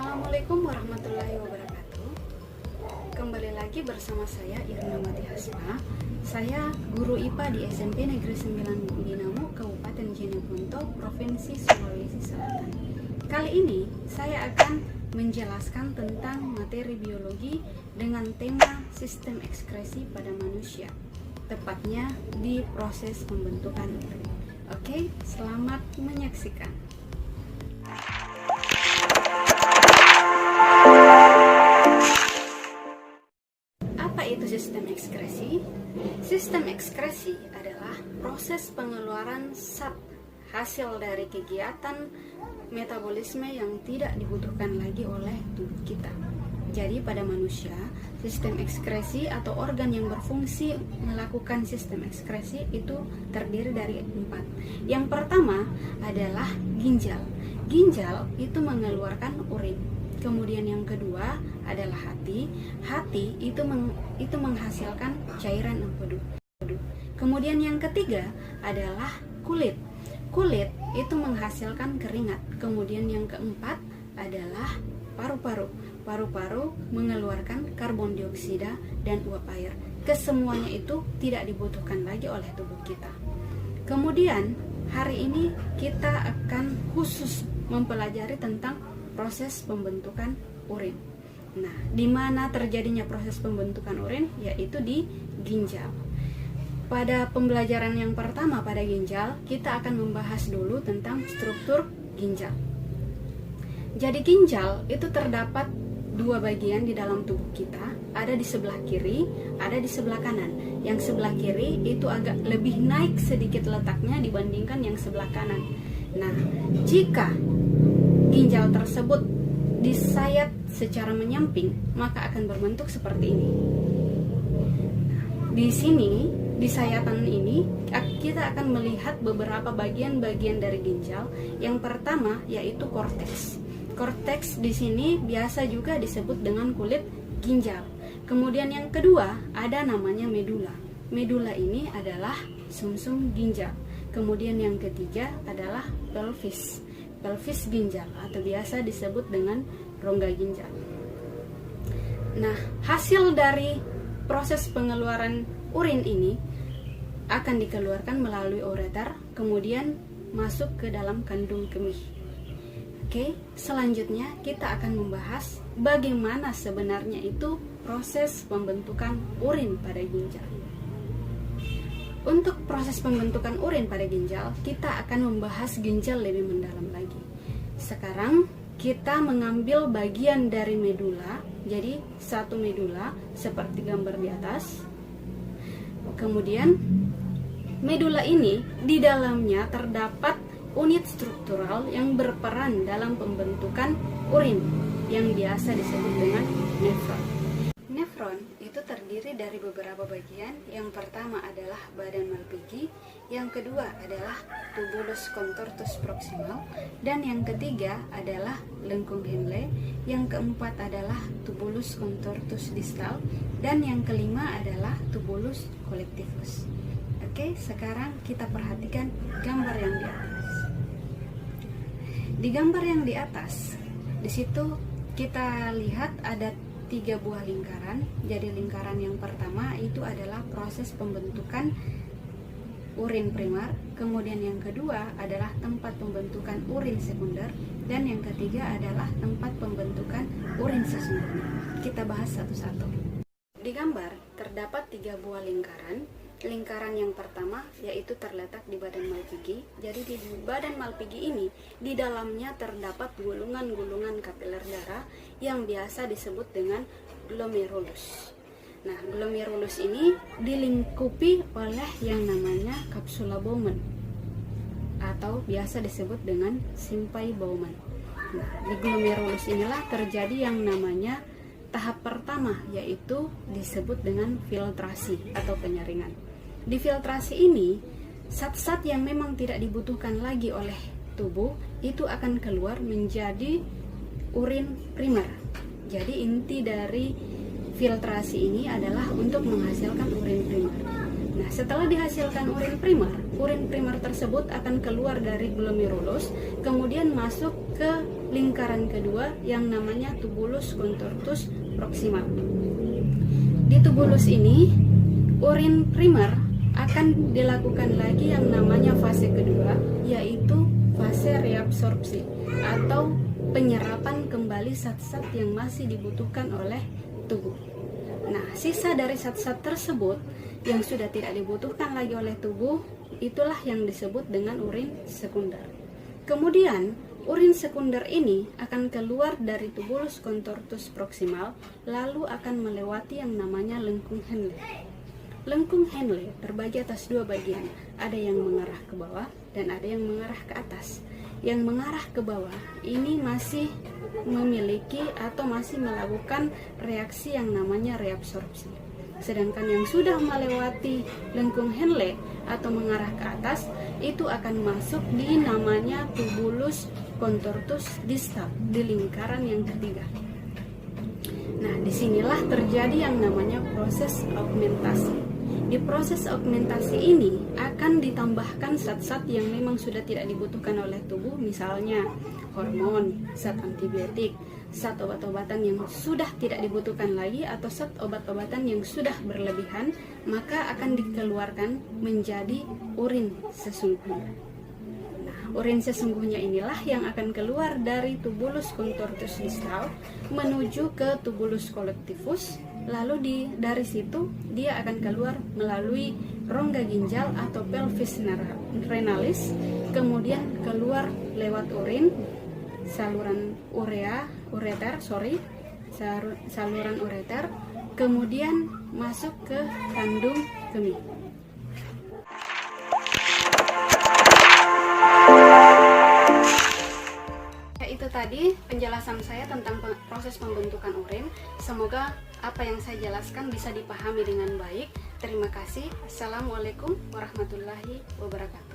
Assalamualaikum warahmatullahi wabarakatuh. Kembali lagi bersama saya Irna Mati Hasna. Saya guru IPA di SMP Negeri 9 Binamu, Kabupaten Jeneponto, Provinsi Sulawesi Selatan. Kali ini saya akan menjelaskan tentang materi biologi dengan tema sistem ekskresi pada manusia, tepatnya di proses pembentukan urin. Oke, selamat menyaksikan. Apa itu sistem ekskresi? Sistem ekskresi adalah proses pengeluaran zat hasil dari kegiatan metabolisme yang tidak dibutuhkan lagi oleh tubuh kita. Jadi pada manusia, sistem ekskresi atau organ yang berfungsi melakukan sistem ekskresi itu terdiri dari 4. Yang pertama adalah ginjal. Ginjal itu mengeluarkan urin. Kemudian yang kedua adalah hati. Hati itu menghasilkan cairan empedu. Kemudian yang ketiga adalah kulit. Kulit itu menghasilkan keringat. Kemudian yang keempat adalah paru-paru. Paru-paru mengeluarkan karbon dioksida dan uap air. Kesemuanya itu tidak dibutuhkan lagi oleh tubuh kita. Kemudian hari ini kita akan khusus mempelajari tentang proses pembentukan urin. Nah, di mana terjadinya proses pembentukan urin? Yaitu di ginjal. Pada pembelajaran yang pertama pada ginjal, kita akan membahas dulu tentang struktur ginjal. Jadi ginjal itu terdapat 2 bagian di dalam tubuh kita, ada di sebelah kiri, ada di sebelah kanan. Yang sebelah kiri itu agak lebih naik sedikit letaknya dibandingkan yang sebelah kanan. Nah, jika ginjal tersebut disayat secara menyamping, maka akan berbentuk seperti ini. Nah, di sini, di sayatan ini, kita akan melihat beberapa bagian-bagian dari ginjal. Yang pertama yaitu korteks. Korteks di sini biasa juga disebut dengan kulit ginjal. Kemudian yang kedua ada namanya medula. Medula ini adalah sumsum ginjal. Kemudian yang ketiga adalah pelvis. Pelvis ginjal atau biasa disebut dengan rongga ginjal. Nah, hasil dari proses pengeluaran urin ini akan dikeluarkan melalui ureter, kemudian masuk ke dalam kandung kemih. Oke, selanjutnya kita akan membahas bagaimana sebenarnya itu proses pembentukan urin pada ginjal. Untuk proses pembentukan urin pada ginjal, kita akan membahas ginjal lebih mendalam lagi. Sekarang kita mengambil bagian dari medula, jadi satu medula seperti gambar di atas. Kemudian medula ini di dalamnya terdapat unit struktural yang berperan dalam pembentukan urin yang biasa disebut dengan nefron. Nefron itu terdiri dari beberapa bagian. Yang pertama adalah badan Malpighi, yang kedua adalah tubulus contortus proximal, dan yang ketiga adalah lengkung Henle, yang keempat adalah tubulus contortus distal, dan yang kelima adalah tubulus collectivus. Oke, sekarang kita perhatikan gambar yang di atas. Di gambar yang di atas, di situ kita lihat ada 3 buah lingkaran. Jadi lingkaran yang pertama itu adalah proses pembentukan urin primer, kemudian yang kedua adalah tempat pembentukan urin sekunder, dan yang ketiga adalah tempat pembentukan urin sesungguhnya. Kita bahas satu-satu. Di gambar terdapat 3 buah lingkaran. Lingkaran yang pertama yaitu terletak di badan Malpighi. Jadi di badan Malpighi ini di dalamnya terdapat gulungan-gulungan kapiler darah yang biasa disebut dengan glomerulus. Nah, glomerulus ini dilingkupi oleh yang namanya kapsula Bowman atau biasa disebut dengan simpai Bowman. Nah, di glomerulus inilah terjadi yang namanya tahap pertama, yaitu disebut dengan filtrasi atau penyaringan. Di filtrasi ini, zat-zat yang memang tidak dibutuhkan lagi oleh tubuh itu akan keluar menjadi urin primer. Jadi inti dari filtrasi ini adalah untuk menghasilkan urin primer. Nah, setelah dihasilkan urin primer tersebut akan keluar dari glomerulus, kemudian masuk ke lingkaran kedua yang namanya tubulus contortus proximal. Di tubulus ini, urin primer akan dilakukan lagi yang namanya fase kedua, yaitu fase reabsorpsi atau penyerapan kembali zat-zat yang masih dibutuhkan oleh tubuh. Nah, sisa dari zat-zat tersebut yang sudah tidak dibutuhkan lagi oleh tubuh, itulah yang disebut dengan urin sekunder. Kemudian, urin sekunder ini akan keluar dari tubulus contortus proximal, lalu akan melewati yang namanya lengkung Henle. Lengkung Henle terbagi atas dua bagian, ada yang mengarah ke bawah dan ada yang mengarah ke atas. Yang mengarah ke bawah ini masih memiliki atau masih melakukan reaksi yang namanya reabsorpsi. Sedangkan yang sudah melewati lengkung Henle atau mengarah ke atas itu akan masuk di namanya tubulus contortus distal di lingkaran yang ketiga. Nah, disinilah terjadi yang namanya proses augmentasi. Di proses augmentasi ini akan ditambahkan zat-zat yang memang sudah tidak dibutuhkan oleh tubuh, misalnya hormon, zat antibiotik, zat obat-obatan yang sudah tidak dibutuhkan lagi, atau zat obat-obatan yang sudah berlebihan, maka akan dikeluarkan menjadi urin sesungguhnya. Nah, urin sesungguhnya inilah yang akan keluar dari tubulus contortus distal menuju ke tubulus collectivus. Lalu dari situ dia akan keluar melalui rongga ginjal atau pelvis renalis, kemudian keluar lewat urin, saluran saluran ureter, kemudian masuk ke kandung kemih. Itu tadi penjelasan saya tentang proses pembentukan urin. Semoga apa yang saya jelaskan bisa dipahami dengan baik. Terima kasih. Assalamualaikum warahmatullahi wabarakatuh.